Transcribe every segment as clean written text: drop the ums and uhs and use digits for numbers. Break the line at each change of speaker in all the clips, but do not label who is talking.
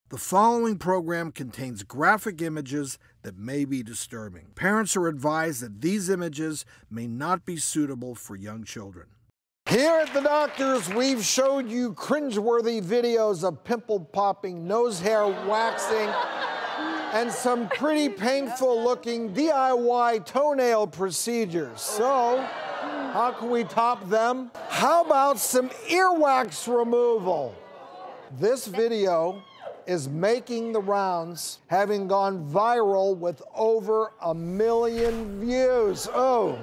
The following program contains graphic images that may be disturbing. Parents are advised that these images may not be suitable for young children. Here at the doctor's, we've showed you cringeworthy videos of pimple popping, nose hair waxing, and some pretty painful looking DIY toenail procedures. So, how can we top them? How about some earwax removal? This video is making the rounds, having gone viral with over 1 million views. Oh.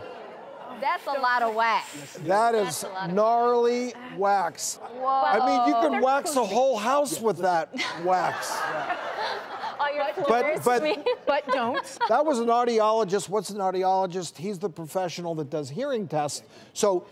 That's a lot of wax.
That is gnarly wax.
Whoa.
I mean, you can wax a whole house with that wax.
All your floors,
but don't.
That was an audiologist. What's an audiologist? He's the professional that does hearing tests. So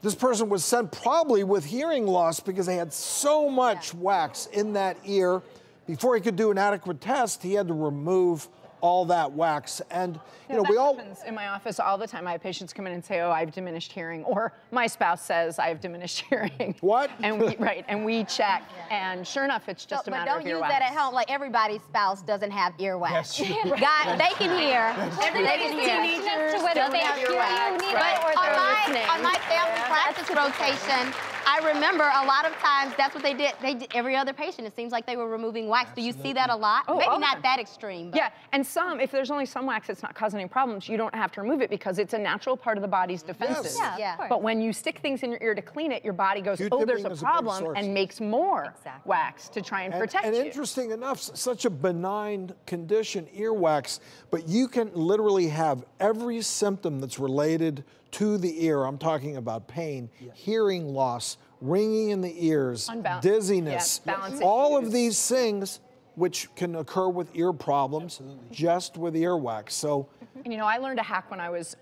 this person was sent probably with hearing loss because they had so much wax in that ear. Before he could do an adequate test, he had to remove all that wax. And you know,
that
we all
happens in my office all the time. I have patients come in and say, "Oh, I have diminished hearing," or my spouse says, "I have diminished hearing."
What?
And we check, and sure enough, it's just a matter of earwax.
But don't use that at home. Like everybody's spouse doesn't have earwax. God, they can hear. They can hear.
Teenagers, whether they have earwax,
But on my family practice rotation, I remember a lot of times that's what they did. They did every other patient. It seems like they were removing wax. Do you see that a lot?
Oh,
maybe not that extreme. But.
Yeah, and if there's only some wax that's not causing any problems, you don't have to remove it because it's a natural part of the body's defenses.
Yes. Yeah.
But when you stick things in your ear to clean it, your body goes, "Oh, there's a problem," and makes more wax to try and protect you.
And interesting enough, such a benign condition, earwax, but you can literally have every symptom that's related to the ear. I'm talking about pain, hearing loss, ringing in the ears, dizziness, all of these things which can occur with ear problems just with earwax. So,
you know, I learned a hack when I was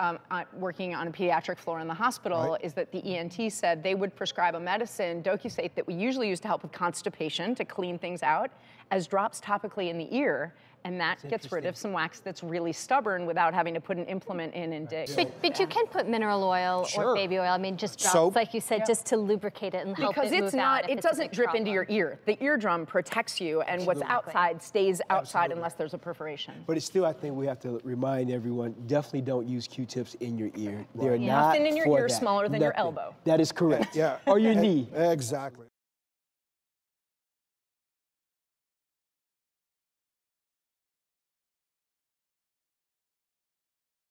working on a pediatric floor in the hospital, is that the ENT said they would prescribe a medicine, docusate, that we usually use to help with constipation, to clean things out, as drops topically in the ear, and that gets rid of some wax that's really stubborn without having to put an implement in and dig.
But you can put mineral oil or baby oil, I mean, just drops,
soap,
like you said, just to lubricate it and help it move out.
Because it's not, it doesn't drip into your ear. The eardrum protects you, and what's outside stays outside unless there's a perforation.
But it's still, I think we have to remind everyone, definitely don't use Q-tips in your ear. They're not
Nothing in your
for
ear
that.
smaller than your elbow.
That is correct.
yeah.
Or your knee.
Exactly.